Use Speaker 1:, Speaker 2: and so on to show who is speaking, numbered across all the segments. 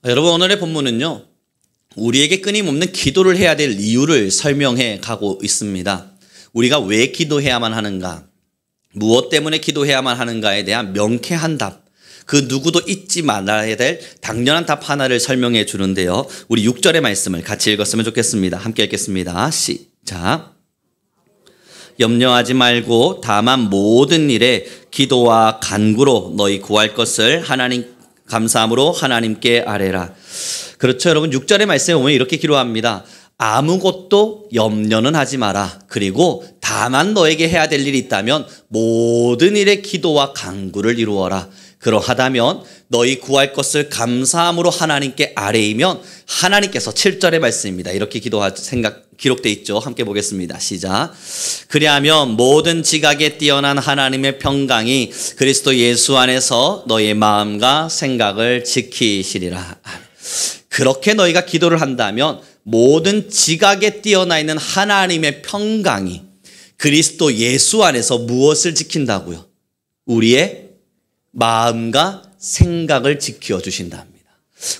Speaker 1: 여러분, 오늘의 본문은요, 우리에게 끊임없는 기도를 해야 될 이유를 설명해 가고 있습니다. 우리가 왜 기도해야만 하는가, 무엇 때문에 기도해야만 하는가에 대한 명쾌한 답, 그 누구도 잊지 말아야 될 당연한 답 하나를 설명해 주는데요. 우리 6절의 말씀을 같이 읽었으면 좋겠습니다. 함께 읽겠습니다. 시작. 염려하지 말고 다만 모든 일에 기도와 간구로 너희 구할 것을 하나님 감사함으로 하나님께 아뢰라. 그렇죠, 여러분. 6절의 말씀에 보면 이렇게 기도합니다. 아무것도 염려는 하지 마라. 그리고 다만 너에게 해야 될 일이 있다면 모든 일에 기도와 간구를 이루어라. 그러하다면 너희 구할 것을 감사함으로 하나님께 아뢰이면 하나님께서 7절의 말씀입니다. 이렇게 기록되어 있죠. 함께 보겠습니다. 시작. 그리하면 모든 지각에 뛰어난 하나님의 평강이 그리스도 예수 안에서 너희의 마음과 생각을 지키시리라. 그렇게 너희가 기도를 한다면 모든 지각에 뛰어나 있는 하나님의 평강이 그리스도 예수 안에서 무엇을 지킨다고요? 우리의 마음과 생각을 지켜주신답니다.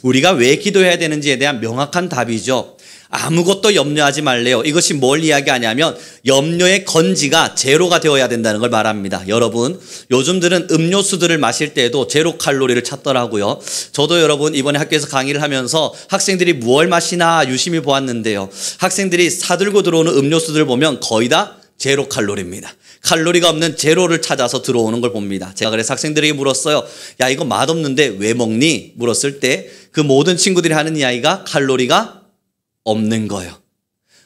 Speaker 1: 우리가 왜 기도해야 되는지에 대한 명확한 답이죠. 아무것도 염려하지 말래요. 이것이 뭘 이야기하냐면 염려의 건지가 제로가 되어야 된다는 걸 말합니다. 여러분, 요즘들은 음료수들을 마실 때에도 제로 칼로리를 찾더라고요. 저도 여러분 이번에 학교에서 강의를 하면서 학생들이 무얼 마시나 유심히 보았는데요. 학생들이 사들고 들어오는 음료수들을 보면 거의 다 제로 칼로리입니다. 칼로리가 없는 제로를 찾아서 들어오는 걸 봅니다. 제가 그래서 학생들에게 물었어요. 야, 이거 맛없는데 왜 먹니? 물었을 때 그 모든 친구들이 하는 이야기가 칼로리가 없는 거예요.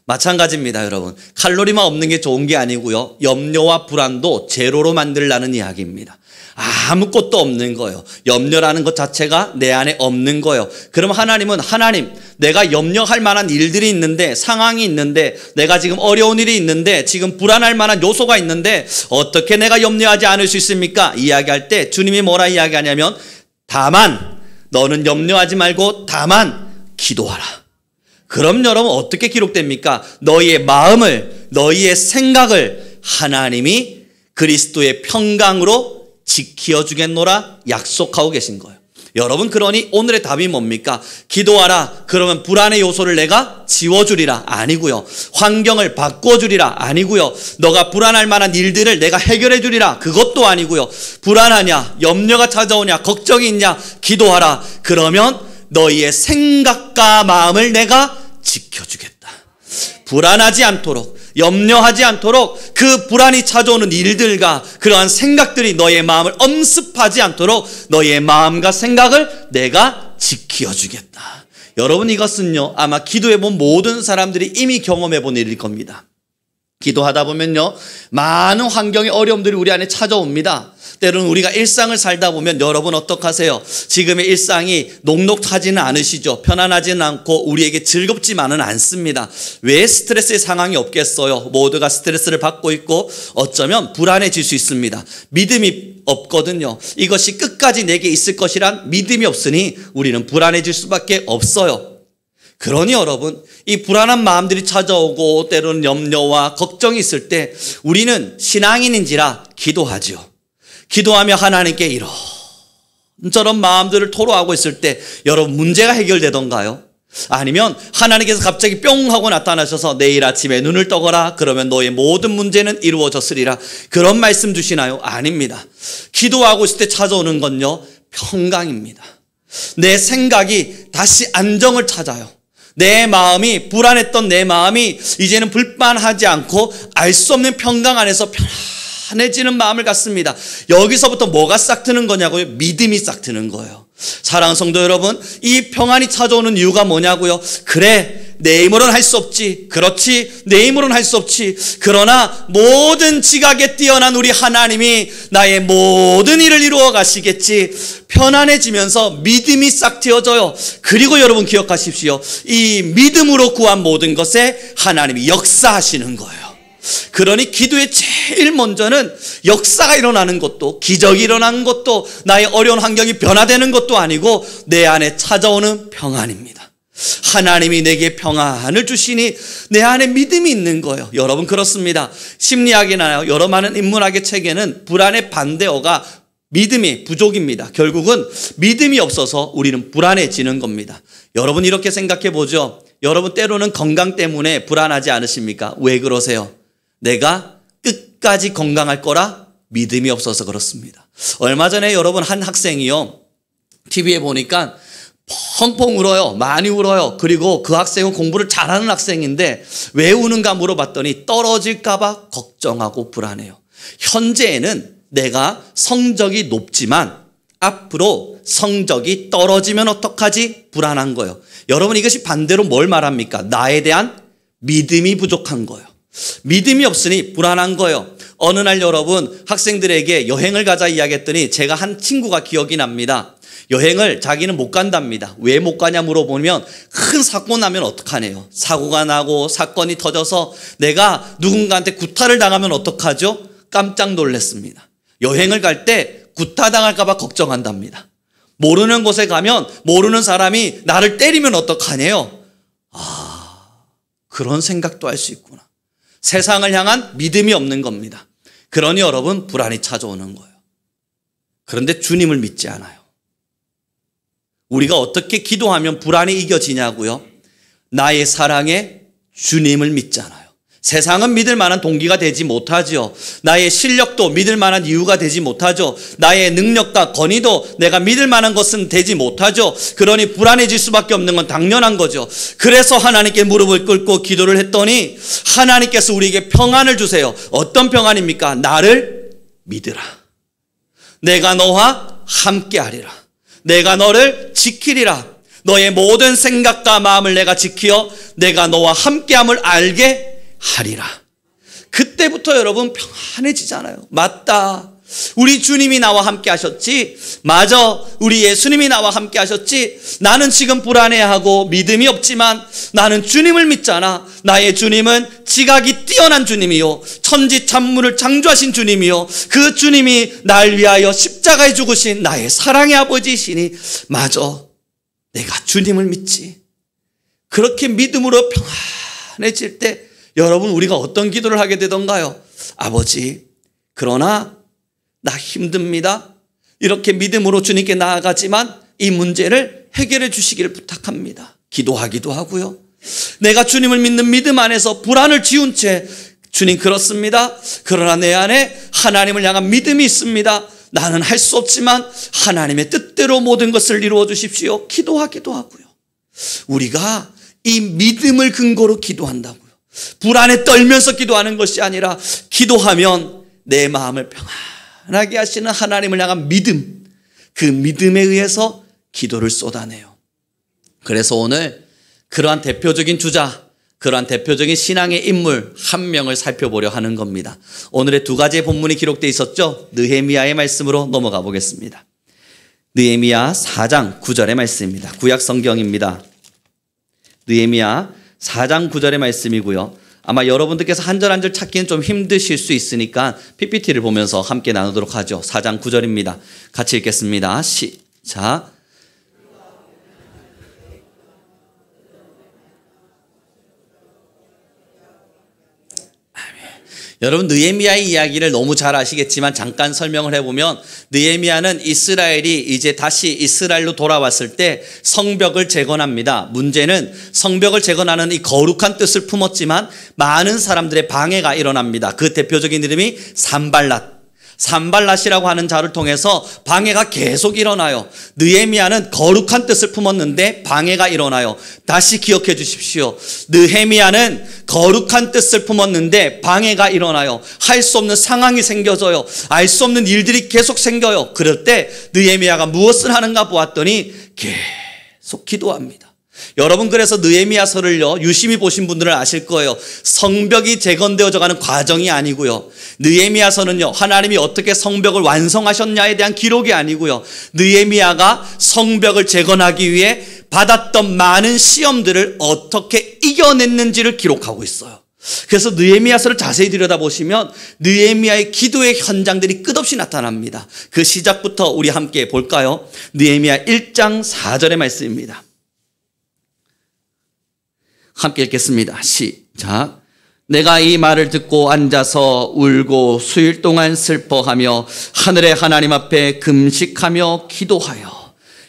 Speaker 1: 마찬가지입니다, 여러분. 칼로리만 없는 게 좋은 게 아니고요. 염려와 불안도 제로로 만들라는 이야기입니다. 아무것도 없는 거예요. 염려라는 것 자체가 내 안에 없는 거예요. 그럼 하나님은 내가 염려할 만한 일들이 있는데, 상황이 있는데, 내가 지금 어려운 일이 있는데, 지금 불안할 만한 요소가 있는데 어떻게 내가 염려하지 않을 수 있습니까? 이야기할 때 주님이 뭐라 이야기하냐면 다만 너는 염려하지 말고 다만 기도하라. 그럼 여러분 어떻게 기록됩니까? 너희의 마음을, 너희의 생각을 하나님이 그리스도의 평강으로 지켜주겠노라 약속하고 계신 거예요. 여러분, 그러니 오늘의 답이 뭡니까? 기도하라. 그러면 불안의 요소를 내가 지워주리라. 아니고요. 환경을 바꿔주리라. 아니고요. 너가 불안할 만한 일들을 내가 해결해 주리라. 그것도 아니고요. 불안하냐? 염려가 찾아오냐? 걱정이 있냐? 기도하라. 그러면 너희의 생각과 마음을 내가 지켜주겠다. 불안하지 않도록, 염려하지 않도록, 그 불안이 찾아오는 일들과 그러한 생각들이 너희의 마음을 엄습하지 않도록 너희의 마음과 생각을 내가 지켜주겠다. 여러분, 이것은요, 아마 기도해본 모든 사람들이 이미 경험해본 일일 겁니다. 기도하다 보면요, 많은 환경의 어려움들이 우리 안에 찾아옵니다. 때로는 우리가 일상을 살다 보면 여러분 어떡하세요? 지금의 일상이 녹록하지는 않으시죠? 편안하지는 않고 우리에게 즐겁지만은 않습니다. 왜 스트레스의 상황이 없겠어요? 모두가 스트레스를 받고 있고 어쩌면 불안해질 수 있습니다. 믿음이 없거든요. 이것이 끝까지 내게 있을 것이란 믿음이 없으니 우리는 불안해질 수밖에 없어요. 그러니 여러분, 이 불안한 마음들이 찾아오고 때로는 염려와 걱정이 있을 때 우리는 신앙인인지라 기도하죠. 기도하며 하나님께 이런저런 마음들을 토로하고 있을 때 여러분 문제가 해결되던가요? 아니면 하나님께서 갑자기 뿅 하고 나타나셔서 내일 아침에 눈을 떠거라. 그러면 너의 모든 문제는 이루어졌으리라. 그런 말씀 주시나요? 아닙니다. 기도하고 있을 때 찾아오는 건요, 평강입니다. 내 생각이 다시 안정을 찾아요. 내 마음이, 불안했던 내 마음이 이제는 불안하지 않고 알 수 없는 평강 안에서 편해지는 마음을 갖습니다. 여기서부터 뭐가 싹 트는 거냐고요? 믿음이 싹 트는 거예요. 사랑하는 성도 여러분, 이 평안이 찾아오는 이유가 뭐냐고요? 그래, 내 힘으로는 할 수 없지. 그렇지, 내 힘으로는 할 수 없지. 그러나 모든 지각에 뛰어난 우리 하나님이 나의 모든 일을 이루어 가시겠지. 편안해지면서 믿음이 싹 트여져요. 그리고 여러분 기억하십시오. 이 믿음으로 구한 모든 것에 하나님이 역사하시는 거예요. 그러니 기도의 제일 먼저는 역사가 일어나는 것도, 기적이 일어나는 것도, 나의 어려운 환경이 변화되는 것도 아니고 내 안에 찾아오는 평안입니다. 하나님이 내게 평안을 주시니 내 안에 믿음이 있는 거예요. 여러분, 그렇습니다. 심리학이나 여러 많은 인문학의 책에는 불안의 반대어가 믿음이 부족입니다. 결국은 믿음이 없어서 우리는 불안해지는 겁니다. 여러분 이렇게 생각해 보죠. 여러분 때로는 건강 때문에 불안하지 않으십니까? 왜 그러세요? 내가 끝까지 건강할 거라 믿음이 없어서 그렇습니다. 얼마 전에 여러분 한 학생이요. TV에 보니까 펑펑 울어요. 많이 울어요. 그리고 그 학생은 공부를 잘하는 학생인데 왜 우는가 물어봤더니 떨어질까 봐 걱정하고 불안해요. 현재에는 내가 성적이 높지만 앞으로 성적이 떨어지면 어떡하지? 불안한 거예요. 여러분 이것이 반대로 뭘 말합니까? 나에 대한 믿음이 부족한 거예요. 믿음이 없으니 불안한 거예요. 어느 날 여러분 학생들에게 여행을 가자 이야기했더니 제가 한 친구가 기억이 납니다. 여행을 자기는 못 간답니다. 왜 못 가냐 물어보면 큰 사고 나면 어떡하네요. 사고가 나고 사건이 터져서 내가 누군가한테 구타를 당하면 어떡하죠? 깜짝 놀랐습니다. 여행을 갈 때 구타당할까 봐 걱정한답니다. 모르는 곳에 가면 모르는 사람이 나를 때리면 어떡하네요. 그런 생각도 할 수 있구나. 세상을 향한 믿음이 없는 겁니다. 그러니 여러분 불안이 찾아오는 거예요. 그런데 주님을 믿지 않아요. 우리가 어떻게 기도하면 불안이 이겨지냐고요? 나의 사랑에 주님을 믿잖아요. 세상은 믿을 만한 동기가 되지 못하죠. 나의 실력도 믿을 만한 이유가 되지 못하죠. 나의 능력과 권위도 내가 믿을 만한 것은 되지 못하죠. 그러니 불안해질 수밖에 없는 건 당연한 거죠. 그래서 하나님께 무릎을 꿇고 기도를 했더니 하나님께서 우리에게 평안을 주세요. 어떤 평안입니까? 나를 믿으라. 내가 너와 함께하리라. 내가 너를 지키리라. 너의 모든 생각과 마음을 내가 지키어 내가 너와 함께함을 알게 하리라. 그때부터 여러분 평안해지잖아요. 맞다. 우리 주님이 나와 함께 하셨지. 맞아. 우리 예수님이 나와 함께 하셨지. 나는 지금 불안해하고 믿음이 없지만 나는 주님을 믿잖아. 나의 주님은 지각이 뛰어난 주님이요. 천지 천물을 창조하신 주님이요. 그 주님이 날 위하여 십자가에 죽으신 나의 사랑의 아버지이시니 맞아. 내가 주님을 믿지. 그렇게 믿음으로 평안해질 때 여러분 우리가 어떤 기도를 하게 되던가요? 아버지, 그러나 나 힘듭니다. 이렇게 믿음으로 주님께 나아가지만 이 문제를 해결해 주시기를 부탁합니다. 기도하기도 하고요. 내가 주님을 믿는 믿음 안에서 불안을 지운 채 주님 그렇습니다. 그러나 내 안에 하나님을 향한 믿음이 있습니다. 나는 할 수 없지만 하나님의 뜻대로 모든 것을 이루어 주십시오. 기도하기도 하고요. 우리가 이 믿음을 근거로 기도한다고요. 불안에 떨면서 기도하는 것이 아니라 기도하면 내 마음을 평안하게 하시는 하나님을 향한 믿음, 그 믿음에 의해서 기도를 쏟아내요. 그래서 오늘 그러한 대표적인 주자, 그러한 대표적인 신앙의 인물 한 명을 살펴보려 하는 겁니다. 오늘의 두 가지의 본문이 기록되어 있었죠. 느헤미야의 말씀으로 넘어가 보겠습니다. 느헤미야 4장 9절의 말씀입니다. 구약 성경입니다. 느헤미야 4장 9절의 말씀이고요. 아마 여러분들께서 한 절 한 절 찾기는 좀 힘드실 수 있으니까 PPT를 보면서 함께 나누도록 하죠. 4장 9절입니다. 같이 읽겠습니다. 시작. 여러분 느헤미야의 이야기를 너무 잘 아시겠지만 잠깐 설명을 해보면 느헤미야는 이스라엘이 이제 다시 이스라엘로 돌아왔을 때 성벽을 재건합니다. 문제는 성벽을 재건하는 이 거룩한 뜻을 품었지만 많은 사람들의 방해가 일어납니다. 그 대표적인 이름이 산발랏이라고 하는 자를 통해서 방해가 계속 일어나요. 느헤미야는 거룩한 뜻을 품었는데 방해가 일어나요. 다시 기억해 주십시오. 느헤미야는 거룩한 뜻을 품었는데 방해가 일어나요. 할 수 없는 상황이 생겨져요. 알 수 없는 일들이 계속 생겨요. 그럴 때 느헤미야가 무엇을 하는가 보았더니 계속 기도합니다. 여러분 그래서 느헤미야서를요 유심히 보신 분들은 아실 거예요. 성벽이 재건되어져 가는 과정이 아니고요. 느헤미야서는요 하나님이 어떻게 성벽을 완성하셨냐에 대한 기록이 아니고요. 느헤미야가 성벽을 재건하기 위해 받았던 많은 시험들을 어떻게 이겨냈는지를 기록하고 있어요. 그래서 느헤미야서를 자세히 들여다보시면 느헤미야의 기도의 현장들이 끝없이 나타납니다. 그 시작부터 우리 함께 볼까요? 느헤미야 1장 4절의 말씀입니다. 함께 읽겠습니다. 시작. 내가 이 말을 듣고 앉아서 울고 수일 동안 슬퍼하며 하늘의 하나님 앞에 금식하며 기도하여.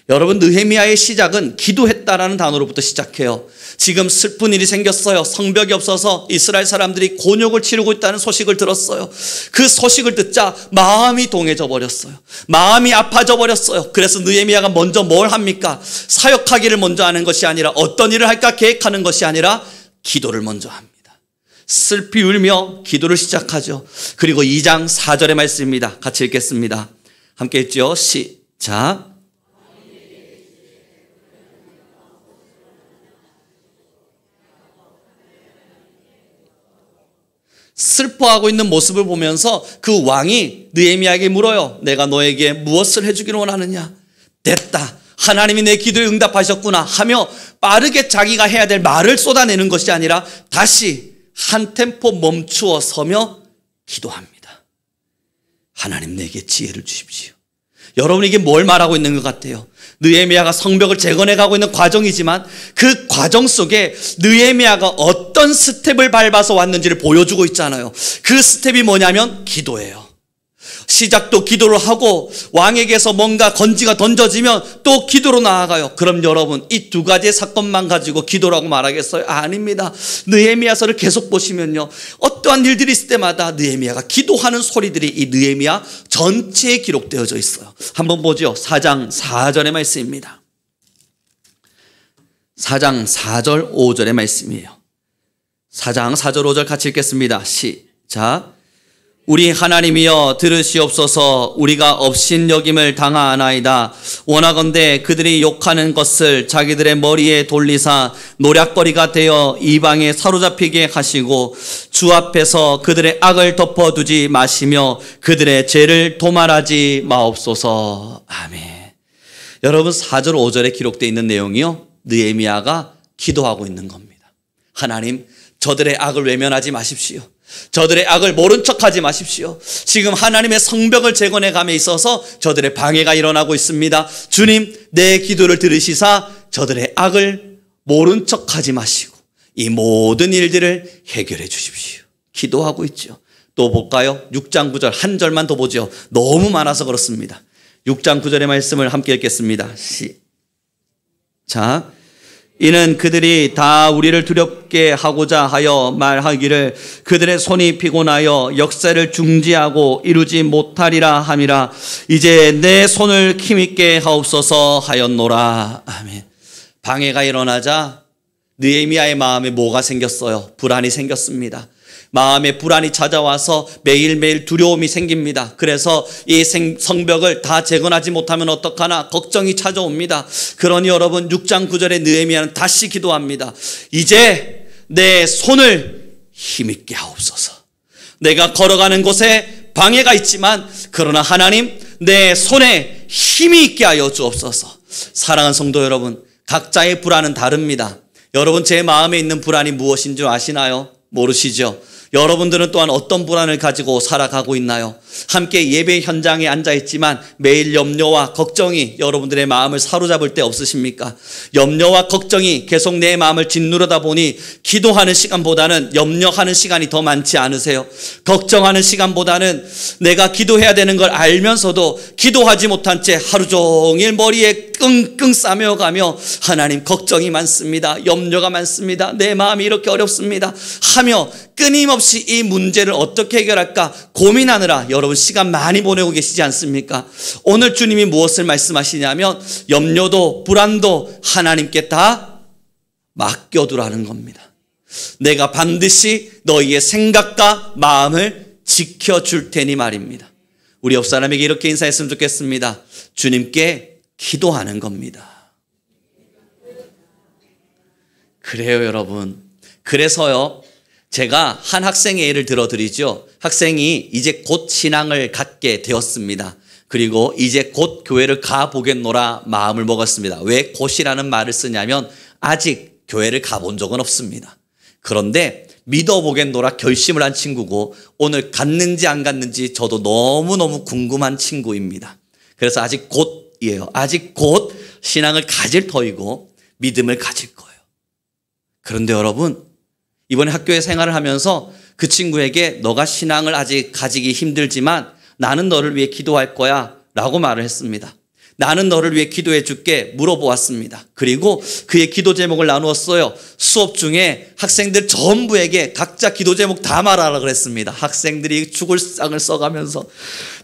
Speaker 1: 여러분, 느헤미야의 시작은 기도했다라는 단어로부터 시작해요. 지금 슬픈 일이 생겼어요. 성벽이 없어서 이스라엘 사람들이 곤욕을 치르고 있다는 소식을 들었어요. 그 소식을 듣자 마음이 동해져 버렸어요. 마음이 아파져 버렸어요. 그래서 느헤미야가 먼저 뭘 합니까? 사역하기를 먼저 하는 것이 아니라, 어떤 일을 할까 계획하는 것이 아니라 기도를 먼저 합니다. 슬피 울며 기도를 시작하죠. 그리고 2장 4절의 말씀입니다. 같이 읽겠습니다. 함께 읽죠. 시작. 슬퍼하고 있는 모습을 보면서 그 왕이 느헤미야에게 물어요. 내가 너에게 무엇을 해주기를 원하느냐? 됐다. 하나님이 내 기도에 응답하셨구나 하며 빠르게 자기가 해야 될 말을 쏟아내는 것이 아니라 다시 한 템포 멈추어 서며 기도합니다. 하나님, 내게 지혜를 주십시오. 여러분, 이게 뭘 말하고 있는 것 같아요? 느헤미야가 성벽을 재건해 가고 있는 과정이지만 그 과정 속에 느헤미야가 어떤 스텝을 밟아서 왔는지를 보여주고 있잖아요. 그 스텝이 뭐냐면 기도예요. 시작도 기도를 하고 왕에게서 뭔가 건지가 던져지면 또 기도로 나아가요. 그럼 여러분, 이 두 가지의 사건만 가지고 기도라고 말하겠어요? 아닙니다. 느헤미야서를 계속 보시면요, 어떠한 일들이 있을 때마다 느헤미야가 기도하는 소리들이 이 느헤미야 전체에 기록되어져 있어요. 한번 보죠. 4장 4절의 말씀입니다. 4장 4절 5절의 말씀이에요. 4장 4절 5절 같이 읽겠습니다. 시작. 우리 하나님이여 들으시옵소서. 우리가 업신여김을 당하나이다. 원하건대 그들이 욕하는 것을 자기들의 머리에 돌리사 노략거리가 되어 이방에 사로잡히게 하시고 주 앞에서 그들의 악을 덮어두지 마시며 그들의 죄를 도말하지 마옵소서. 아멘. 여러분, 4절 5절에 기록되어 있는 내용이요, 느헤미야가 기도하고 있는 겁니다. 하나님, 저들의 악을 외면하지 마십시오. 저들의 악을 모른 척하지 마십시오. 지금 하나님의 성벽을 재건해 감에 있어서 저들의 방해가 일어나고 있습니다. 주님, 내 기도를 들으시사 저들의 악을 모른 척하지 마시고 이 모든 일들을 해결해 주십시오. 기도하고 있죠. 또 볼까요? 6장 9절 한 절만 더 보죠. 너무 많아서 그렇습니다. 6장 9절의 말씀을 함께 읽겠습니다. 자, 이는 그들이 다 우리를 두렵게 하고자 하여 말하기를 그들의 손이 피곤하여 역사를 중지하고 이루지 못하리라 함이라. 이제 내 손을 힘있게 하옵소서 하였노라. 아멘. 방해가 일어나자 느헤미야의 마음에 뭐가 생겼어요? 불안이 생겼습니다. 마음에 불안이 찾아와서 매일매일 두려움이 생깁니다. 그래서 이 성벽을 다 재건하지 못하면 어떡하나 걱정이 찾아옵니다. 그러니 여러분, 6장 9절에 느헤미야는 다시 기도합니다. 이제 내 손을 힘있게 하옵소서. 내가 걸어가는 곳에 방해가 있지만 그러나 하나님, 내 손에 힘이 있게 하여 주옵소서. 사랑하는 성도 여러분, 각자의 불안은 다릅니다. 여러분, 제 마음에 있는 불안이 무엇인 줄 아시나요? 모르시죠? 여러분들은 또한 어떤 불안을 가지고 살아가고 있나요? 함께 예배 현장에 앉아있지만 매일 염려와 걱정이 여러분들의 마음을 사로잡을 때 없으십니까? 염려와 걱정이 계속 내 마음을 짓누르다 보니 기도하는 시간보다는 염려하는 시간이 더 많지 않으세요? 걱정하는 시간보다는 내가 기도해야 되는 걸 알면서도 기도하지 못한 채 하루 종일 머리에 끙끙 싸매어가며 하나님, 걱정이 많습니다. 염려가 많습니다. 내 마음이 이렇게 어렵습니다 하며 끊임없이 이 문제를 어떻게 해결할까 고민하느라 여러분 시간 많이 보내고 계시지 않습니까? 오늘 주님이 무엇을 말씀하시냐면 염려도 불안도 하나님께 다 맡겨두라는 겁니다. 내가 반드시 너희의 생각과 마음을 지켜줄 테니 말입니다. 우리 옆 사람에게 이렇게 인사했으면 좋겠습니다. 주님께 기도하는 겁니다. 그래요, 여러분. 그래서요, 제가 한 학생의 예를 들어드리죠. 학생이 이제 곧 신앙을 갖게 되었습니다. 그리고 이제 곧 교회를 가보겠노라 마음을 먹었습니다. 왜 곧이라는 말을 쓰냐면 아직 교회를 가본 적은 없습니다. 그런데 믿어보겠노라 결심을 한 친구고 오늘 갔는지 안 갔는지 저도 너무너무 궁금한 친구입니다. 그래서 아직 곧이에요. 아직 곧 신앙을 가질 터이고 믿음을 가질 거예요. 그런데 여러분, 이번에 학교에 생활을 하면서 그 친구에게 너가 신앙을 아직 가지기 힘들지만 나는 너를 위해 기도할 거야 라고 말을 했습니다. 나는 너를 위해 기도해 줄게 물어보았습니다. 그리고 그의 기도 제목을 나누었어요. 수업 중에 학생들 전부에게 각자 기도 제목 다 말하라 그랬습니다. 학생들이 죽을 상을 써가면서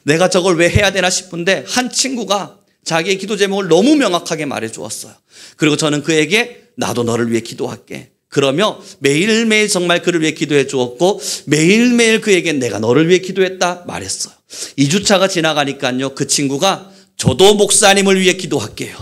Speaker 1: 내가 저걸 왜 해야 되나 싶은데 한 친구가 자기의 기도 제목을 너무 명확하게 말해 주었어요. 그리고 저는 그에게 나도 너를 위해 기도할게 그러며 매일매일 정말 그를 위해 기도해 주었고 매일매일 그에게 내가 너를 위해 기도했다 말했어요. 2주차가 지나가니까요, 그 친구가 저도 목사님을 위해 기도할게요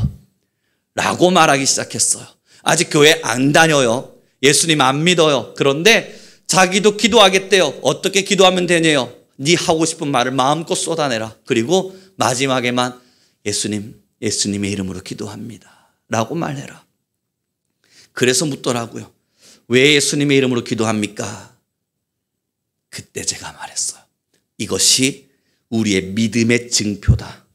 Speaker 1: 라고 말하기 시작했어요. 아직 교회 안 다녀요. 예수님 안 믿어요. 그런데 자기도 기도하겠대요. 어떻게 기도하면 되냐요? 네 하고 싶은 말을 마음껏 쏟아내라. 그리고 마지막에만 예수님의 이름으로 기도합니다 라고 말해라. 그래서 묻더라고요. 왜 예수님의 이름으로 기도합니까? 그때 제가 말했어요. 이것이 우리의 믿음의 증표다.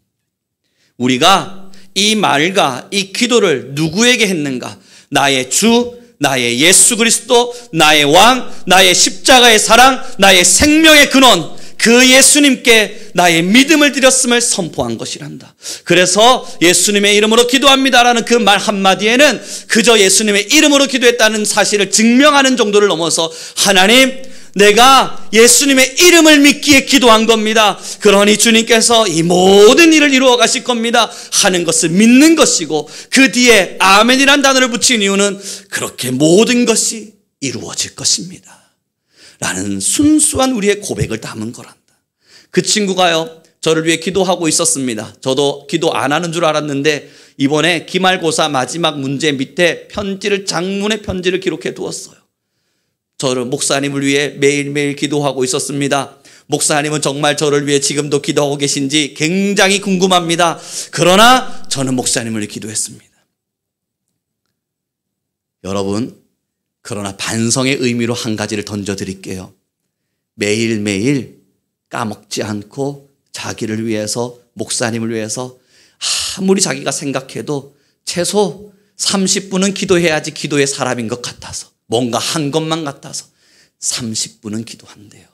Speaker 1: 우리가 이 말과 이 기도를 누구에게 했는가? 나의 주, 나의 예수 그리스도, 나의 왕, 나의 십자가의 사랑, 나의 생명의 근원, 그 예수님께 나의 믿음을 드렸음을 선포한 것이란다. 그래서 예수님의 이름으로 기도합니다라는 그 말 한마디에는 그저 예수님의 이름으로 기도했다는 사실을 증명하는 정도를 넘어서 하나님, 내가 예수님의 이름을 믿기에 기도한 겁니다. 그러니 주님께서 이 모든 일을 이루어 가실 겁니다 하는 것을 믿는 것이고 그 뒤에 아멘이란 단어를 붙인 이유는 그렇게 모든 것이 이루어질 것입니다 라는 순수한 우리의 고백을 담은 거란다. 그 친구가요, 저를 위해 기도하고 있었습니다. 저도 기도 안 하는 줄 알았는데 이번에 기말고사 마지막 문제 밑에 장문의 편지를 기록해 두었어요. 저를 목사님을 위해 매일매일 기도하고 있었습니다. 목사님은 정말 저를 위해 지금도 기도하고 계신지 굉장히 궁금합니다. 그러나 저는 목사님을 위해 기도했습니다. 여러분, 그러나 반성의 의미로 한 가지를 던져드릴게요. 매일매일 까먹지 않고 자기를 위해서, 목사님을 위해서 아무리 자기가 생각해도 최소 30분은 기도해야지 기도의 사람인 것 같아서, 뭔가 한 것만 같아서 30분은 기도한대요.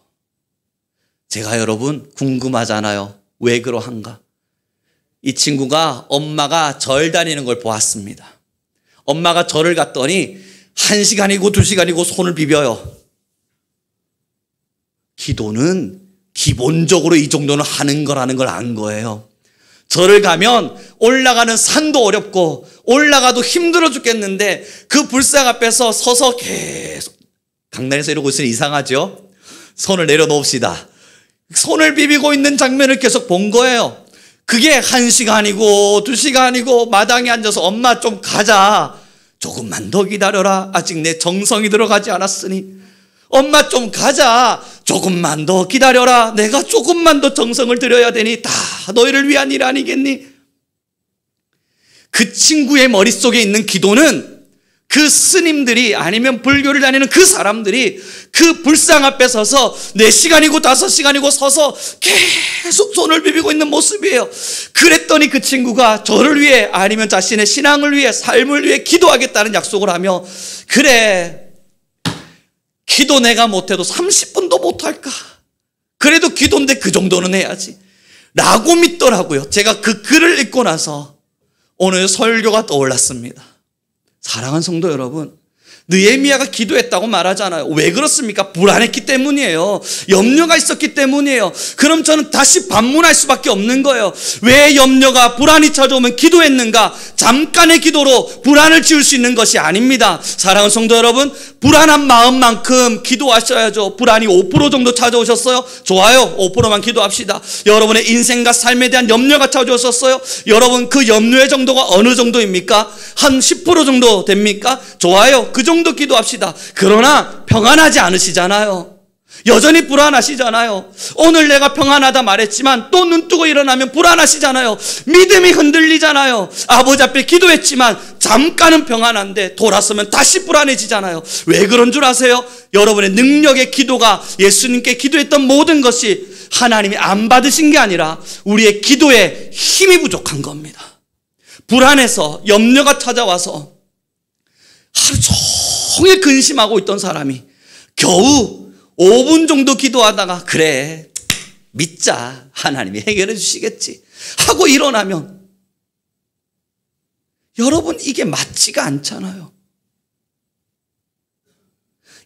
Speaker 1: 제가 여러분 궁금하잖아요. 왜 그러한가? 이 친구가 엄마가 절 다니는 걸 보았습니다. 엄마가 절을 갔더니 1시간이고 2시간이고 손을 비벼요. 기도는 기본적으로 이 정도는 하는 거라는 걸 안 거예요. 절을 가면 올라가는 산도 어렵고 올라가도 힘들어 죽겠는데 그 불상 앞에서 서서 계속, 강단에서 이러고 있으니 이상하죠? 손을 내려놓읍시다. 손을 비비고 있는 장면을 계속 본 거예요. 그게 1시간이고 2시간이고 마당에 앉아서 엄마 좀 가자. 조금만 더 기다려라. 아직 내 정성이 들어가지 않았으니. 엄마 좀 가자. 조금만 더 기다려라. 내가 조금만 더 정성을 들여야 되니 다 너희를 위한 일 아니겠니? 그 친구의 머릿속에 있는 기도는 그 스님들이 아니면 불교를 다니는 그 사람들이 그 불상 앞에 서서 4시간이고 5시간이고 서서 계속 손을 비비고 있는 모습이에요. 그랬더니 그 친구가 저를 위해 아니면 자신의 신앙을 위해 삶을 위해 기도하겠다는 약속을 하며 그래 기도 내가 못해도 30분도 못할까? 그래도 기도인데 그 정도는 해야지 라고 믿더라고요. 제가 그 글을 읽고 나서 오늘 설교가 떠올랐습니다. 사랑하는 성도 여러분, 느헤미야가 기도했다고 말하잖아요. 왜 그렇습니까? 불안했기 때문이에요. 염려가 있었기 때문이에요. 그럼 저는 다시 반문할 수밖에 없는 거예요. 왜 염려가 불안이 찾아오면 기도했는가? 잠깐의 기도로 불안을 지울 수 있는 것이 아닙니다. 사랑하는 성도 여러분, 불안한 마음만큼 기도하셔야죠. 불안이 5% 정도 찾아오셨어요? 좋아요. 5%만 기도합시다. 여러분의 인생과 삶에 대한 염려가 찾아오셨어요? 여러분 그 염려의 정도가 어느 정도입니까? 한 10% 정도 됩니까? 좋아요. 그 정도 기도합시다. 그러나 평안하지 않으시잖아요. 여전히 불안하시잖아요. 오늘 내가 평안하다 말했지만 또 눈 뜨고 일어나면 불안하시잖아요. 믿음이 흔들리잖아요. 아버지 앞에 기도했지만 잠깐은 평안한데 돌아서면 다시 불안해지잖아요. 왜 그런 줄 아세요? 여러분의 능력의 기도가 예수님께 기도했던 모든 것이 하나님이 안 받으신 게 아니라 우리의 기도에 힘이 부족한 겁니다. 불안해서 염려가 찾아와서 하루 종일 근심하고 있던 사람이 겨우 5분 정도 기도하다가 그래 믿자 하나님이 해결해 주시겠지 하고 일어나면 여러분 이게 맞지가 않잖아요.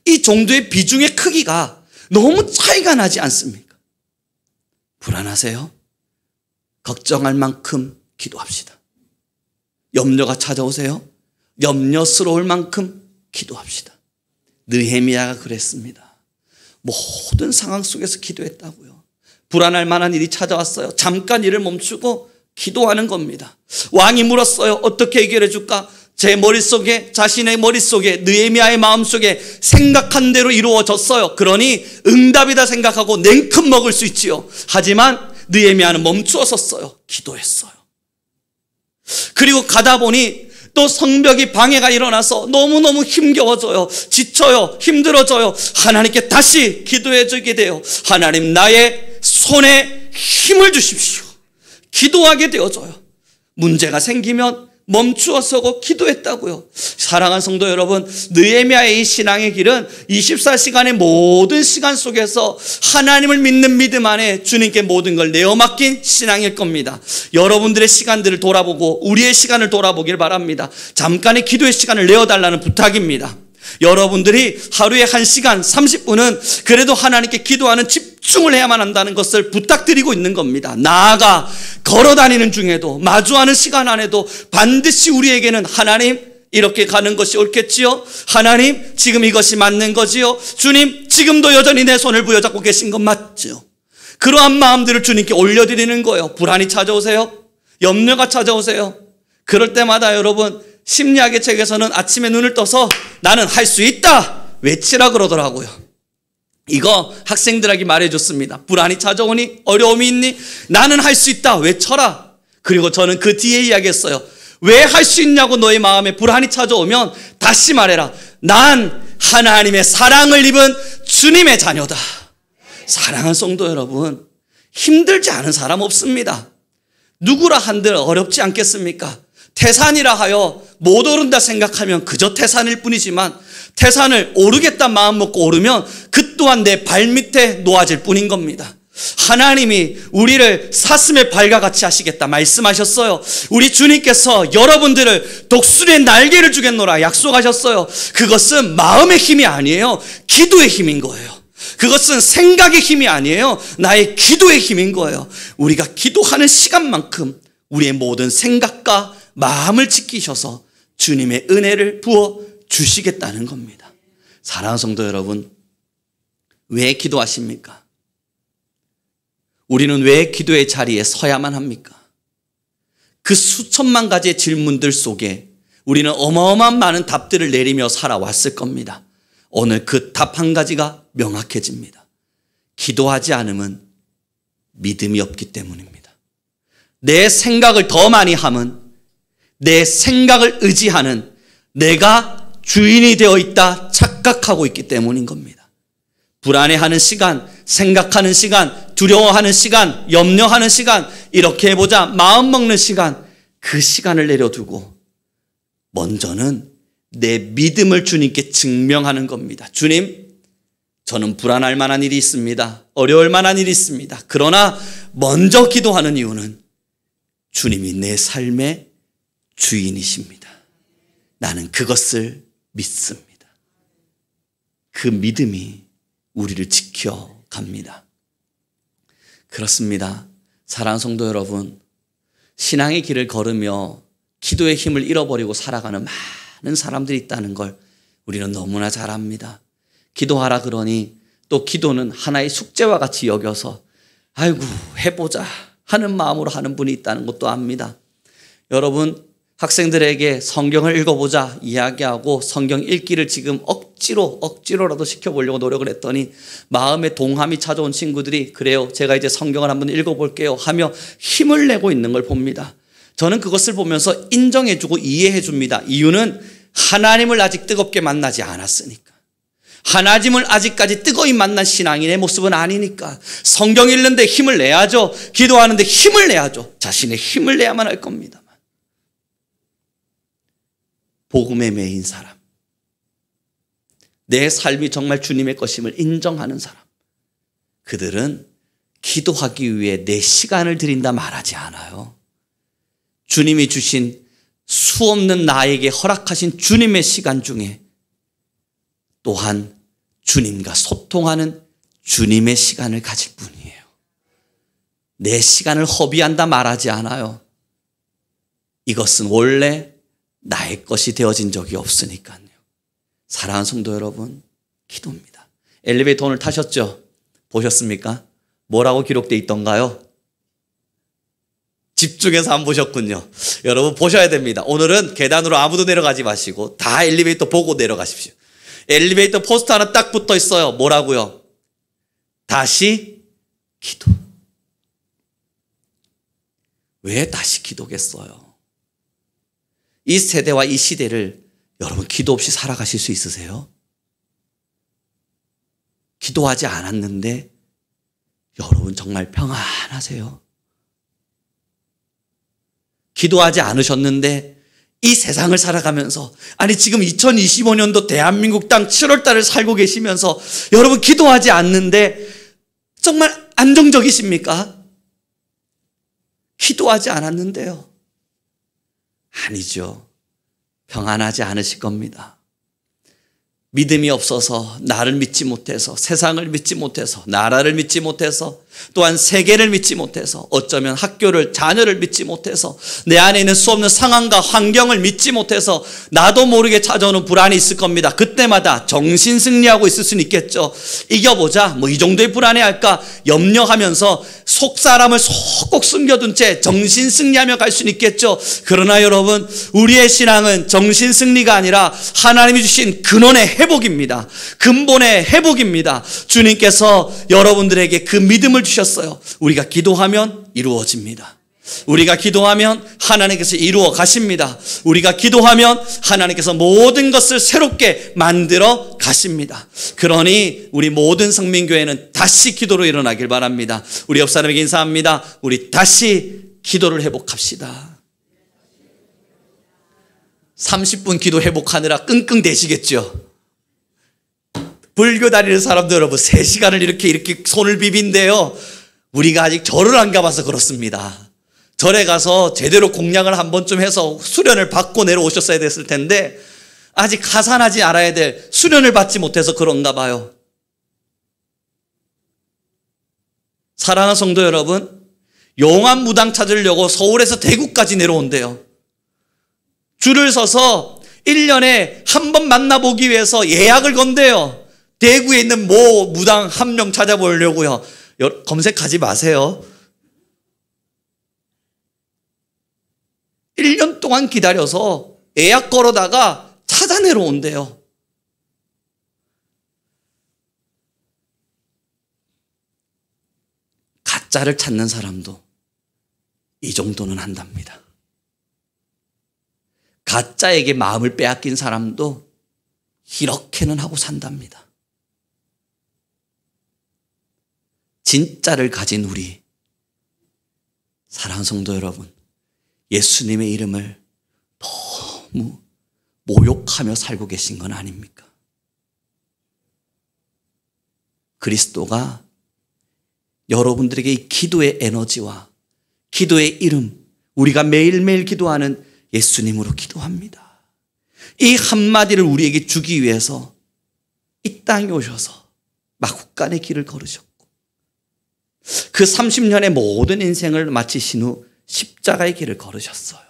Speaker 1: 이 정도의 비중의 크기가 너무 차이가 나지 않습니까? 불안하세요? 걱정할 만큼 기도합시다. 염려가 찾아오세요? 염려스러울 만큼 기도합시다. 느헤미야가 그랬습니다. 모든 상황 속에서 기도했다고요. 불안할 만한 일이 찾아왔어요. 잠깐 일을 멈추고 기도하는 겁니다. 왕이 물었어요. 어떻게 해결해 줄까? 제 머릿속에, 자신의 머릿속에, 느헤미야의 마음속에 생각한 대로 이루어졌어요. 그러니 응답이다 생각하고 냉큼 먹을 수 있지요. 하지만 느헤미야는 멈추어 섰어요. 기도했어요. 그리고 가다 보니 또 성벽이 방해가 일어나서 너무너무 힘겨워져요. 지쳐요. 힘들어져요. 하나님께 다시 기도해 주게 돼요. 하나님 나의 손에 힘을 주십시오. 기도하게 되어져요. 문제가 생기면 멈추어 서고 기도했다고요. 사랑하는 성도 여러분, 느헤미야의 이 신앙의 길은 24시간의 모든 시간 속에서 하나님을 믿는 믿음 안에 주님께 모든 걸 내어 맡긴 신앙일 겁니다. 여러분들의 시간들을 돌아보고 우리의 시간을 돌아보길 바랍니다. 잠깐의 기도의 시간을 내어달라는 부탁입니다. 여러분들이 하루에 1시간 30분은 그래도 하나님께 기도하는 집중을 해야만 한다는 것을 부탁드리고 있는 겁니다. 나아가 걸어다니는 중에도 마주하는 시간 안에도 반드시 우리에게는 하나님 이렇게 가는 것이 옳겠지요? 하나님 지금 이것이 맞는 거지요? 주님 지금도 여전히 내 손을 부여잡고 계신 것 맞죠? 그러한 마음들을 주님께 올려드리는 거예요. 불안이 찾아오세요? 염려가 찾아오세요? 그럴 때마다 여러분 심리학의 책에서는 아침에 눈을 떠서 나는 할 수 있다 외치라 그러더라고요. 이거 학생들에게 말해줬습니다. 불안이 찾아오니 어려움이 있니? 나는 할 수 있다 외쳐라. 그리고 저는 그 뒤에 이야기했어요. 왜 할 수 있냐고 너의 마음에 불안이 찾아오면 다시 말해라. 난 하나님의 사랑을 입은 주님의 자녀다. 사랑하는 성도 여러분, 힘들지 않은 사람 없습니다. 누구라 한들 어렵지 않겠습니까? 태산이라 하여 못 오른다 생각하면 그저 태산일 뿐이지만 태산을 오르겠다 마음 먹고 오르면 그 또한 내 발밑에 놓아질 뿐인 겁니다. 하나님이 우리를 사슴의 발과 같이 하시겠다 말씀하셨어요. 우리 주님께서 여러분들을 독수리의 날개를 주겠노라 약속하셨어요. 그것은 마음의 힘이 아니에요. 기도의 힘인 거예요. 그것은 생각의 힘이 아니에요. 나의 기도의 힘인 거예요. 우리가 기도하는 시간만큼 우리의 모든 생각과 마음을 지키셔서 주님의 은혜를 부어 주시겠다는 겁니다. 사랑하는 성도 여러분, 왜 기도하십니까? 우리는 왜 기도의 자리에 서야만 합니까? 그 수천만 가지의 질문들 속에 우리는 어마어마한 많은 답들을 내리며 살아왔을 겁니다. 오늘 그 답 한 가지가 명확해집니다. 기도하지 않으면 믿음이 없기 때문입니다. 내 생각을 더 많이 함은 내 생각을 의지하는 내가 주인이 되어 있다 착각하고 있기 때문인 겁니다. 불안해하는 시간, 생각하는 시간, 두려워하는 시간, 염려하는 시간, 이렇게 해보자 마음 먹는 시간, 그 시간을 내려두고 먼저는 내 믿음을 주님께 증명하는 겁니다. 주님, 저는 불안할 만한 일이 있습니다. 어려울 만한 일이 있습니다. 그러나 먼저 기도하는 이유는 주님이 내 삶의 주인이십니다. 나는 그것을 믿습니다. 그 믿음이 우리를 지켜갑니다. 그렇습니다. 사랑하는 성도 여러분, 신앙의 길을 걸으며 기도의 힘을 잃어버리고 살아가는 많은 사람들이 있다는 걸 우리는 너무나 잘 압니다. 기도하라 그러니 또 기도는 하나의 숙제와 같이 여겨서 아이고 해보자 하는 마음으로 하는 분이 있다는 것도 압니다. 여러분, 학생들에게 성경을 읽어보자 이야기하고 성경 읽기를 지금 억지로라도 시켜보려고 노력을 했더니 마음에 동함이 찾아온 친구들이 그래요, 제가 이제 성경을 한번 읽어볼게요 하며 힘을 내고 있는 걸 봅니다. 저는 그것을 보면서 인정해주고 이해해줍니다. 이유는 하나님을 아직 뜨겁게 만나지 않았으니까. 하나님을 아직까지 뜨거이 만난 신앙인의 모습은 아니니까. 성경 읽는데 힘을 내야죠. 기도하는데 힘을 내야죠. 자신의 힘을 내야만 할 겁니다. 복음에 매인 사람, 내 삶이 정말 주님의 것임을 인정하는 사람, 그들은 기도하기 위해 내 시간을 드린다 말하지 않아요. 주님이 주신 수없는 나에게 허락하신 주님의 시간 중에 또한 주님과 소통하는 주님의 시간을 가질 뿐이에요. 내 시간을 허비한다 말하지 않아요. 이것은 원래 나의 것이 되어진 적이 없으니까요. 사랑하는 성도 여러분, 기도입니다. 엘리베이터 오늘 타셨죠? 보셨습니까? 뭐라고 기록되어 있던가요? 집중해서 안 보셨군요. 여러분 보셔야 됩니다. 오늘은 계단으로 아무도 내려가지 마시고 다 엘리베이터 보고 내려가십시오. 엘리베이터 포스터 하나 딱 붙어 있어요. 뭐라고요? 다시 기도. 왜 다시 기도겠어요? 이 세대와 이 시대를 여러분 기도 없이 살아가실 수 있으세요? 기도하지 않았는데 여러분 정말 평안하세요? 기도하지 않으셨는데 이 세상을 살아가면서, 아니 지금 2025년도 대한민국 땅 7월 달을 살고 계시면서 여러분 기도하지 않는데 정말 안정적이십니까? 기도하지 않았는데요. 아니죠. 평안하지 않으실 겁니다. 믿음이 없어서, 나를 믿지 못해서, 세상을 믿지 못해서, 나라를 믿지 못해서, 또한 세계를 믿지 못해서, 어쩌면 학교를, 자녀를 믿지 못해서, 내 안에 있는 수없는 상황과 환경을 믿지 못해서 나도 모르게 찾아오는 불안이 있을 겁니다. 그때마다 정신 승리하고 있을 수는 있겠죠. 이겨보자, 뭐 이 정도의 불안해할까 염려하면서 속 사람을 꼭 숨겨둔 채 정신 승리하며 갈 수는 있겠죠. 그러나 여러분, 우리의 신앙은 정신 승리가 아니라 하나님이 주신 근원의 회복입니다. 근본의 회복입니다. 주님께서 여러분들에게 그 믿음을 주셨어요. 우리가 기도하면 이루어집니다. 우리가 기도하면 하나님께서 이루어 가십니다. 우리가 기도하면 하나님께서 모든 것을 새롭게 만들어 가십니다. 그러니 우리 모든 성민교회는 다시 기도로 일어나길 바랍니다. 우리 옆 사람에게 인사합니다. 우리 다시 기도를 회복합시다. 30분 기도 회복하느라 끙끙대시겠죠. 불교 다니는 사람들 여러분 3시간을 이렇게 손을 비빈대요. 우리가 아직 절을 안 가봐서 그렇습니다. 절에 가서 제대로 공양을 한 번쯤 해서 수련을 받고 내려오셨어야 됐을 텐데 아직 가산하지 않아야 될 수련을 받지 못해서 그런가 봐요. 사랑하는 성도 여러분, 용암무당 찾으려고 서울에서 대구까지 내려온대요. 줄을 서서 1년에 한 번 만나보기 위해서 예약을 건대요. 대구에 있는 모 무당 한 명 찾아보려고요. 검색하지 마세요. 1년 동안 기다려서 예약 걸어다가 찾아내러 온대요. 가짜를 찾는 사람도 이 정도는 한답니다. 가짜에게 마음을 빼앗긴 사람도 이렇게는 하고 산답니다. 진짜를 가진 우리 사랑하는 성도 여러분, 예수님의 이름을 너무 모욕하며 살고 계신 건 아닙니까? 그리스도가 여러분들에게 이 기도의 에너지와 기도의 이름, 우리가 매일매일 기도하는 예수님으로 기도합니다. 이 한마디를 우리에게 주기 위해서 이 땅에 오셔서 마국간의 길을 걸으셨고 그 30년의 모든 인생을 마치신 후 십자가의 길을 걸으셨어요.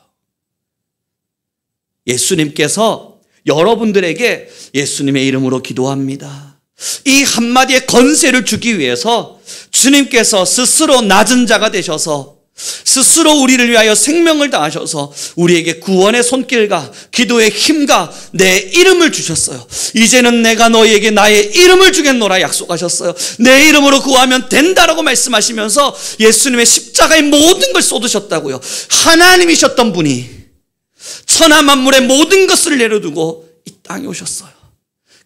Speaker 1: 예수님께서 여러분들에게 예수님의 이름으로 기도합니다. 이 한마디의 건세를 주기 위해서 주님께서 스스로 낮은 자가 되셔서 스스로 우리를 위하여 생명을 다하셔서 우리에게 구원의 손길과 기도의 힘과 내 이름을 주셨어요. 이제는 내가 너희에게 나의 이름을 주겠노라 약속하셨어요. 내 이름으로 구하면 된다라고 말씀하시면서 예수님의 십자가의 모든 걸 쏟으셨다고요. 하나님이셨던 분이 천하 만물의 모든 것을 내려두고 이 땅에 오셨어요.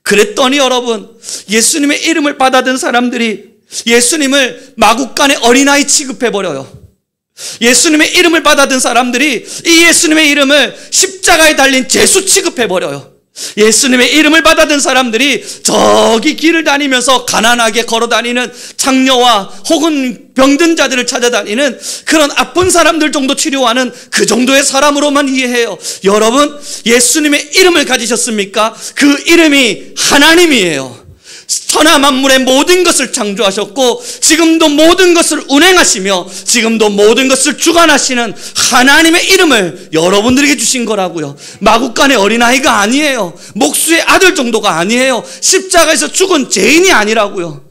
Speaker 1: 그랬더니 여러분, 예수님의 이름을 받아든 사람들이 예수님을 마국간의 어린아이 취급해버려요. 예수님의 이름을 받아든 사람들이 이 예수님의 이름을 십자가에 달린 죄수 취급해버려요. 예수님의 이름을 받아든 사람들이 저기 길을 다니면서 가난하게 걸어다니는 장녀와 혹은 병든 자들을 찾아다니는 그런 아픈 사람들 정도 치료하는 그 정도의 사람으로만 이해해요. 여러분, 예수님의 이름을 가지셨습니까? 그 이름이 하나님이에요. 천하 만물의 모든 것을 창조하셨고 지금도 모든 것을 운행하시며 지금도 모든 것을 주관하시는 하나님의 이름을 여러분들에게 주신 거라고요. 마구간의 어린아이가 아니에요. 목수의 아들 정도가 아니에요. 십자가에서 죽은 죄인이 아니라고요.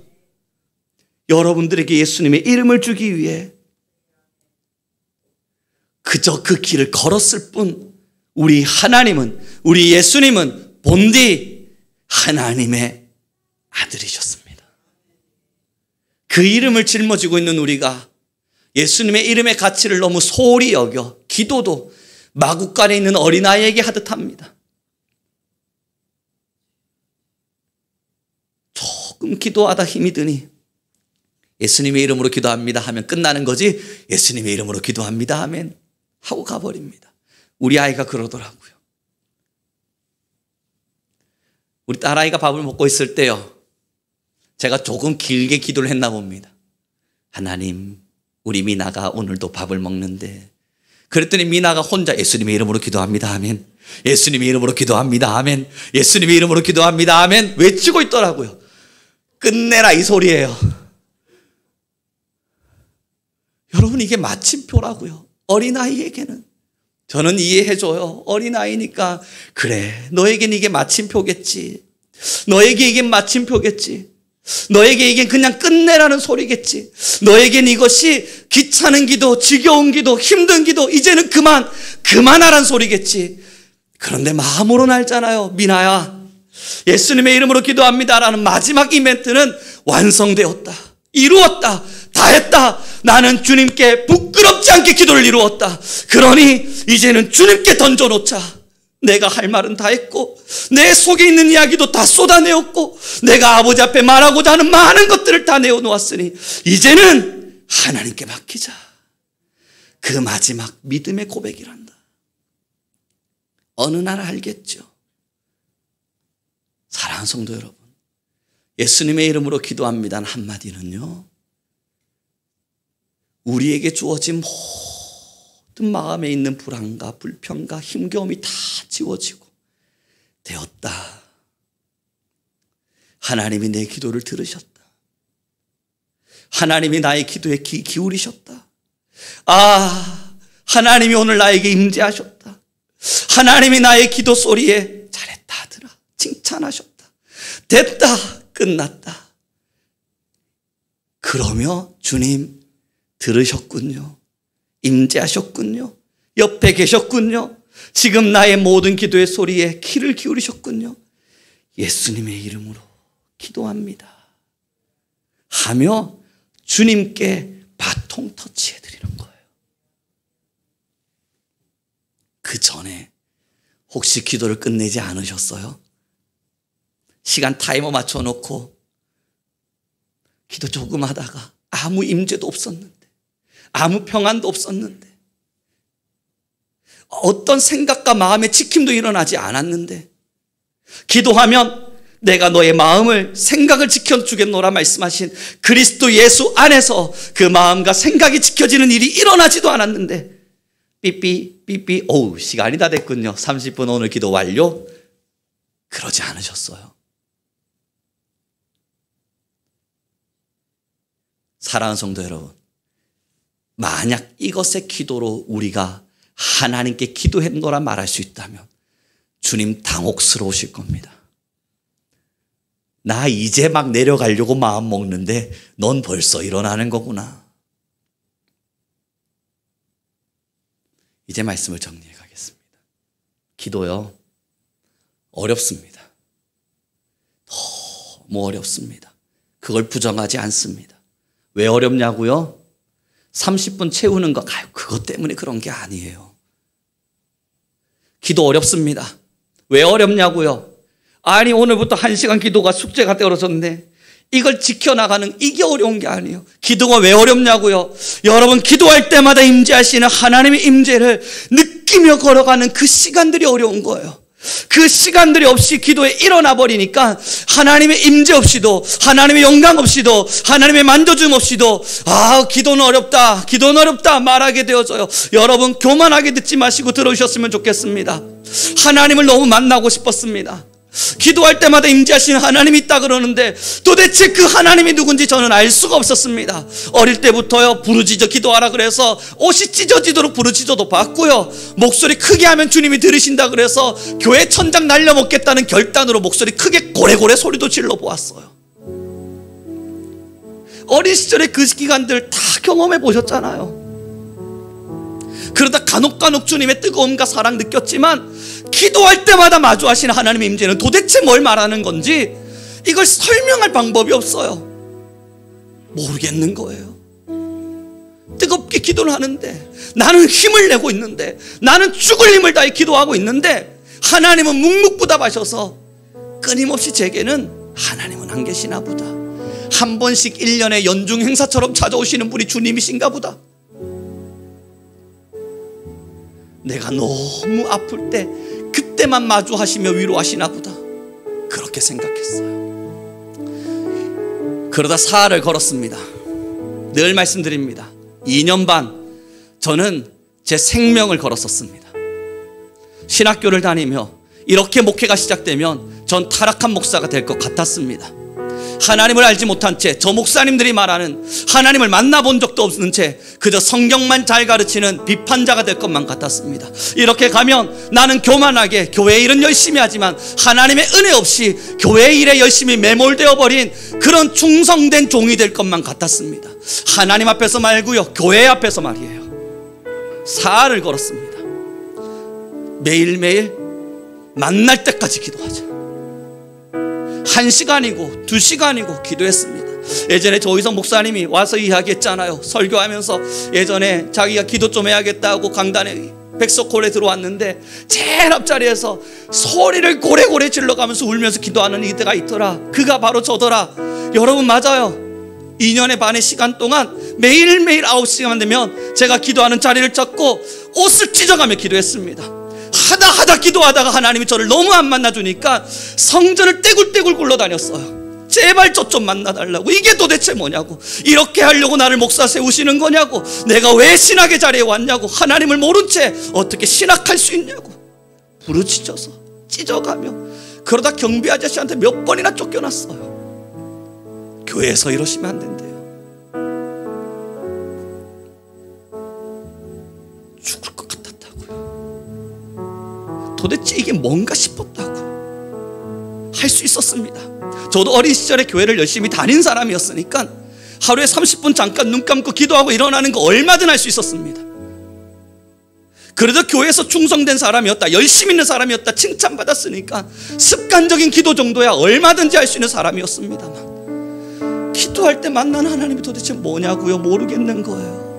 Speaker 1: 여러분들에게 예수님의 이름을 주기 위해 그저 그 길을 걸었을 뿐 우리 하나님은, 우리 예수님은 본디 하나님의 아들이셨습니다. 그 이름을 짊어지고 있는 우리가 예수님의 이름의 가치를 너무 소홀히 여겨 기도도 마구간에 있는 어린아이에게 하듯 합니다. 조금 기도하다 힘이 드니 예수님의 이름으로 기도합니다 하면 끝나는 거지, 예수님의 이름으로 기도합니다 하면 하고 가버립니다. 우리 아이가 그러더라고요. 우리 딸아이가 밥을 먹고 있을 때요, 제가 조금 길게 기도를 했나 봅니다. 하나님, 우리 미나가 오늘도 밥을 먹는데, 그랬더니 미나가 혼자 예수님의 이름으로 기도합니다 하면, 예수님의 이름으로 기도합니다 하면, 예수님의 이름으로 기도합니다 하면 외치고 있더라고요. 끝내라 이 소리예요. 여러분, 이게 마침표라고요. 어린아이에게는. 저는 이해해줘요. 어린아이니까 그래, 너에겐 이게 마침표겠지. 너에게 이게 마침표겠지. 너에게 이게 그냥 끝내라는 소리겠지. 너에겐 이것이 귀찮은 기도, 지겨운 기도, 힘든 기도, 이제는 그만하란 소리겠지. 그런데 마음으로는 알잖아요. 미나야, 예수님의 이름으로 기도합니다라는 마지막 이벤트는 완성되었다. 이루었다. 다 했다. 나는 주님께 부끄럽지 않게 기도를 이루었다. 그러니 이제는 주님께 던져놓자. 내가 할 말은 다 했고 내 속에 있는 이야기도 다 쏟아내었고 내가 아버지 앞에 말하고자 하는 많은 것들을 다 내어놓았으니 이제는 하나님께 맡기자. 그 마지막 믿음의 고백이란다. 어느 날 알겠죠. 사랑하는 성도 여러분, 예수님의 이름으로 기도합니다는 한마디는요, 우리에게 주어진 모든 마음에 있는 불안과 불평과 힘겨움이 다 지워지고 되었다. 하나님이 내 기도를 들으셨다. 하나님이 나의 기도에 귀 기울이셨다. 아, 하나님이 오늘 나에게 임재하셨다. 하나님이 나의 기도 소리에 잘했다 아들아, 칭찬하셨다. 됐다, 끝났다. 그러며 주님 들으셨군요. 임재하셨군요. 옆에 계셨군요. 지금 나의 모든 기도의 소리에 귀를 기울이셨군요. 예수님의 이름으로 기도합니다 하며 주님께 바통 터치해 드리는 거예요. 그 전에 혹시 기도를 끝내지 않으셨어요? 시간 타이머 맞춰놓고 기도 조금 하다가 아무 임재도 없었는데, 아무 평안도 없었는데, 어떤 생각과 마음의 지킴도 일어나지 않았는데, 기도하면 내가 너의 마음을, 생각을 지켜주겠노라 말씀하신 그리스도 예수 안에서 그 마음과 생각이 지켜지는 일이 일어나지도 않았는데, 삐삐 오우, 시간이 다 됐군요. 30분 오늘 기도 완료. 그러지 않으셨어요. 사랑하는 성도 여러분, 만약 이것의 기도로 우리가 하나님께 기도했노라 말할 수 있다면 주님 당혹스러우실 겁니다. 나 이제 막 내려가려고 마음 먹는데 넌 벌써 일어나는 거구나. 이제 말씀을 정리해 가겠습니다. 기도요, 어렵습니다. 너무 어렵습니다. 그걸 부정하지 않습니다. 왜 어렵냐고요? 30분 채우는 거, 그것 때문에 그런 게 아니에요. 기도 어렵습니다. 왜 어렵냐고요? 아니, 오늘부터 1시간 기도가 숙제가 되어졌는데 이걸 지켜나가는 이게 어려운 게 아니에요. 기도가 왜 어렵냐고요? 여러분, 기도할 때마다 임재하시는 하나님의 임재를 느끼며 걸어가는 그 시간들이 어려운 거예요. 그 시간들이 없이 기도에 일어나 버리니까 하나님의 임재 없이도, 하나님의 영광 없이도, 하나님의 만져줌 없이도 기도는 어렵다, 기도는 어렵다 말하게 되어져요. 여러분, 교만하게 듣지 마시고 들어주셨으면 좋겠습니다. 하나님을 너무 만나고 싶었습니다. 기도할 때마다 임재하시는 하나님이 있다 그러는데 도대체 그 하나님이 누군지 저는 알 수가 없었습니다. 어릴 때부터요, 부르짖어 기도하라 그래서 옷이 찢어지도록 부르짖어도 봤고요, 목소리 크게 하면 주님이 들으신다 그래서 교회 천장 날려먹겠다는 결단으로 목소리 크게 고래고래 소리도 질러 보았어요. 어린 시절에 그 기간들 다 경험해 보셨잖아요. 그러다 간혹 주님의 뜨거움과 사랑 느꼈지만 기도할 때마다 마주하시는 하나님의 임재는 도대체 뭘 말하는 건지 이걸 설명할 방법이 없어요. 모르겠는 거예요. 뜨겁게 기도를 하는데, 나는 힘을 내고 있는데, 나는 죽을 힘을 다해 기도하고 있는데 하나님은 묵묵부답하셔서 끊임없이 제게는 하나님은 안 계시나 보다, 한 번씩 1년에 연중 행사처럼 찾아오시는 분이 주님이신가 보다, 내가 너무 아플 때 그때만 마주하시며 위로하시나 보다, 그렇게 생각했어요. 그러다 사활을 걸었습니다. 늘 말씀드립니다. 2년 반 저는 제 생명을 걸었었습니다. 신학교를 다니며 이렇게 목회가 시작되면 전 타락한 목사가 될 것 같았습니다. 하나님을 알지 못한 채, 저 목사님들이 말하는 하나님을 만나본 적도 없는 채 그저 성경만 잘 가르치는 비판자가 될 것만 같았습니다. 이렇게 가면 나는 교만하게 교회 일은 열심히 하지만 하나님의 은혜 없이 교회 일에 열심히 매몰되어 버린 그런 충성된 종이 될 것만 같았습니다. 하나님 앞에서 말고요, 교회 앞에서 말이에요. 사활을 걸었습니다. 매일매일 만날 때까지 기도하자. 1시간이고 2시간이고 기도했습니다. 예전에 조희성 목사님이 와서 이야기했잖아요. 설교하면서 예전에 자기가 기도 좀 해야겠다고 강단에 백석홀에 들어왔는데 제일 앞자리에서 소리를 고래고래 질러가면서 울면서 기도하는 이때가 있더라. 그가 바로 저더라. 여러분, 맞아요. 2년의 반의 시간 동안 매일매일 9시간 되면 제가 기도하는 자리를 찾고 옷을 찢어가며 기도했습니다. 하다 기도하다가 하나님이 저를 너무 안 만나주니까 성전을 떼굴떼굴 굴러다녔어요. 제발 저 좀 만나달라고. 이게 도대체 뭐냐고. 이렇게 하려고 나를 목사 세우시는 거냐고. 내가 왜 신학의 자리에 왔냐고. 하나님을 모른 채 어떻게 신학할 수 있냐고. 부르짖어서 찢어가며 그러다 경비 아저씨한테 몇 번이나 쫓겨났어요. 교회에서 이러시면 안 된대요. 죽을 것 같았다고요. 도대체 이게 뭔가 싶었다고요. 할 수 있었습니다. 저도 어린 시절에 교회를 열심히 다닌 사람이었으니까 하루에 30분 잠깐 눈 감고 기도하고 일어나는 거 얼마든 할 수 있었습니다. 그래도 교회에서 충성된 사람이었다, 열심히 있는 사람이었다 칭찬받았으니까 습관적인 기도 정도야 얼마든지 할 수 있는 사람이었습니다만 기도할 때 만나는 하나님이 도대체 뭐냐고요. 모르겠는 거예요.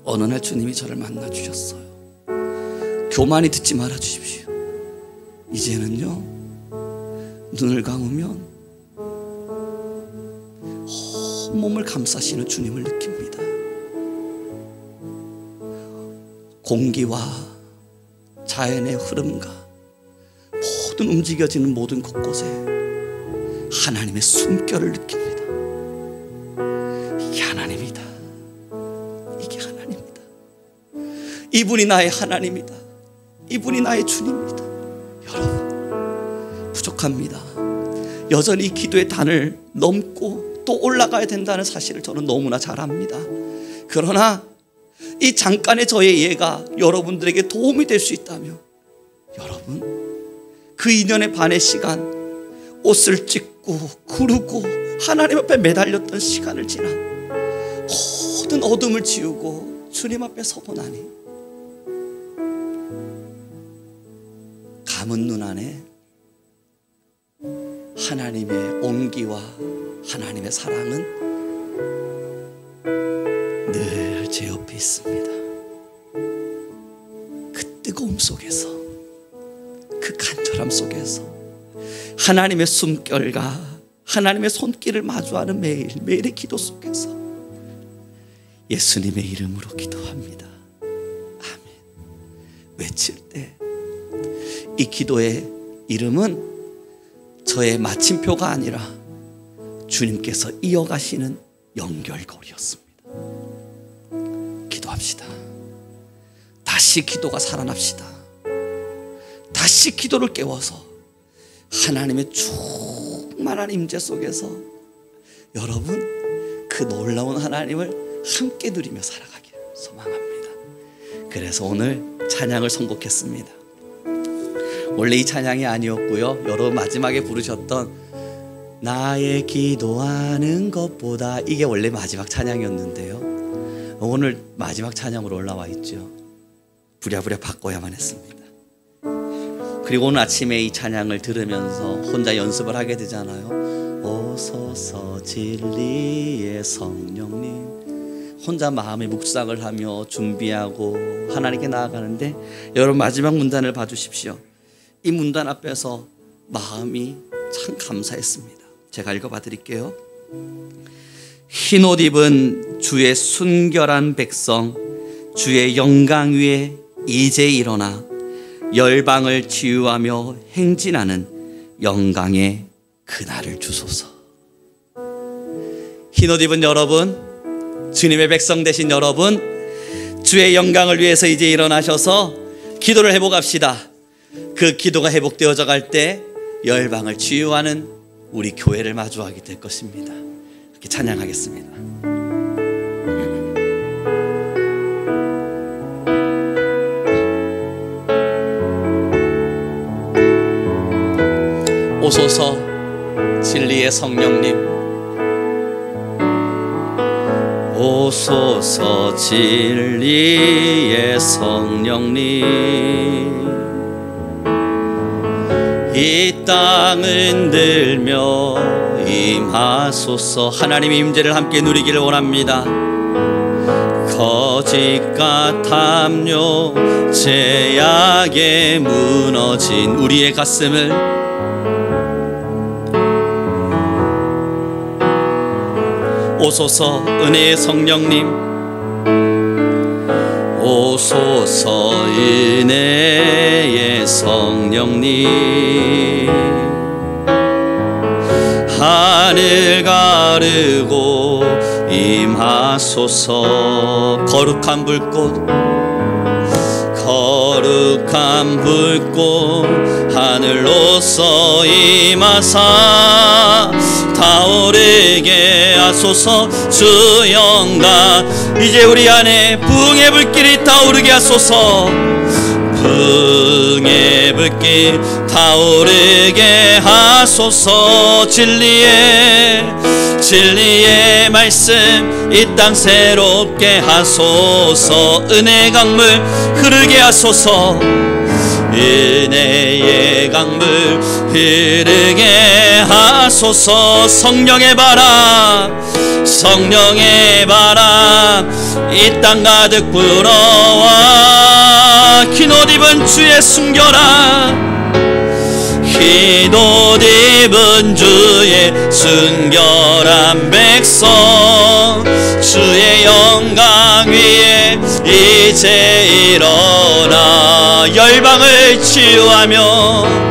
Speaker 1: 어느 날 주님이 저를 만나 주셨어요. 교만히 듣지 말아 주십시오. 이제는요, 눈을 감으면 온몸을 감싸시는 주님을 느낍니다. 공기와 자연의 흐름과 모든 움직여지는 모든 곳곳에 하나님의 숨결을 느낍니다. 이게 하나님이다. 이게 하나님이다. 이분이 나의 하나님이다. 이분이 나의 주님이다. 여러분, 부족합니다. 여전히 기도의 단을 넘고 또 올라가야 된다는 사실을 저는 너무나 잘 압니다. 그러나 이 잠깐의 저의 이해가 여러분들에게 도움이 될 수 있다면, 여러분, 그 2년의 반의 시간, 옷을 찢고 구르고 하나님 앞에 매달렸던 시간을 지나 모든 어둠을 지우고 주님 앞에 서고 나니 감은 눈 안에 하나님의 온기와 하나님의 사랑은 늘 제 옆에 있습니다. 그 뜨거움 속에서, 그 간절함 속에서 하나님의 숨결과 하나님의 손길을 마주하는 매일매일의 기도 속에서 예수님의 이름으로 기도합니다. 아멘. 외칠 때 이 기도의 이름은 저의 마침표가 아니라 주님께서 이어가시는 연결고리였습니다. 기도합시다. 다시 기도가 살아납시다. 다시 기도를 깨워서 하나님의 충만한 임재 속에서 여러분 그 놀라운 하나님을 함께 누리며 살아가기를 소망합니다. 그래서 오늘 찬양을 선곡했습니다. 원래 이 찬양이 아니었고요, 여러분 마지막에 부르셨던 나의 기도하는 것보다, 이게 원래 마지막 찬양이었는데요, 오늘 마지막 찬양으로 올라와 있죠. 부랴부랴 바꿔야만 했습니다. 그리고 오늘 아침에 이 찬양을 들으면서 혼자 연습을 하게 되잖아요. 오소서 진리의 성령님, 혼자 마음의 묵상을 하며 준비하고 하나님께 나아가는데, 여러분 마지막 문단을 봐주십시오. 이 문단 앞에서 마음이 참 감사했습니다. 제가 읽어봐 드릴게요. 흰옷 입은 주의 순결한 백성, 주의 영광 위에 이제 일어나 열방을 치유하며 행진하는 영광의 그날을 주소서. 흰옷 입은 여러분, 주님의 백성 되신 여러분, 주의 영광을 위해서 이제 일어나셔서 기도를 회복합시다. 그 기도가 회복되어져 갈 때 열방을 치유하는 우리 교회를 마주하게 될 것입니다. 이렇게 찬양하겠습니다. 오소서 진리의 성령님, 오소서 진리의 성령님, 이 땅 흔들며 임하소서. 하나님의 임재를 함께 누리기를 원합니다. 거짓과 탐욕 제약에 무너진 우리의 가슴을 오소서 은혜의 성령님, 오소서 은혜의 성령님, 하늘 가르고 임하소서. 거룩한 불꽃, 거룩한 불꽃 하늘로서 임하사 타오르게 하소서. 주 영광 이제 우리 안에 부흥의 불길이 타오르게 하소서. 부흥의 불길 타오르게 하소서. 진리의 말씀 이 땅 새롭게 하소서. 은혜의 강물 흐르게 하소서. 은혜의 강물 흐르게 하소서. 성령의 바람, 성령의 바람 이 땅 가득 불어와. 흰옷 입은 주의 순결한, 흰옷 입은 주의 순결한 백성, 주의 영광 위에 이제 일어나 열방을 치유하며,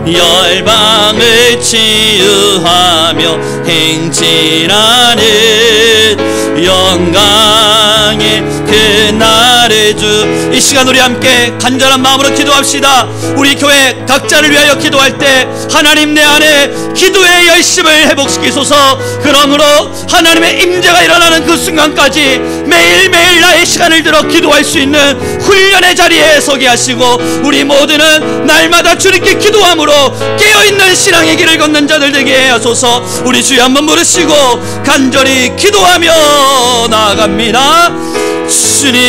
Speaker 1: 열방을 치유하며 행진하는 영광의 그날의 주. 이 시간 우리 함께 간절한 마음으로 기도합시다. 우리 교회 각자를 위하여 기도할 때 하나님 내 안에 기도의 열심을 회복시키소서. 그러므로 하나님의 임재가 일어나는 그 순간까지 매일매일 나의 시간을 들어 기도할 수 있는 훈련의 자리에 서게 하시고, 우리 모두는 날마다 주님께 기도함으로 깨어있는 신앙의 길을 걷는 자들 되게 하소서. 우리 주여 한번 부르시고 간절히 기도하며 나아갑니다. 주님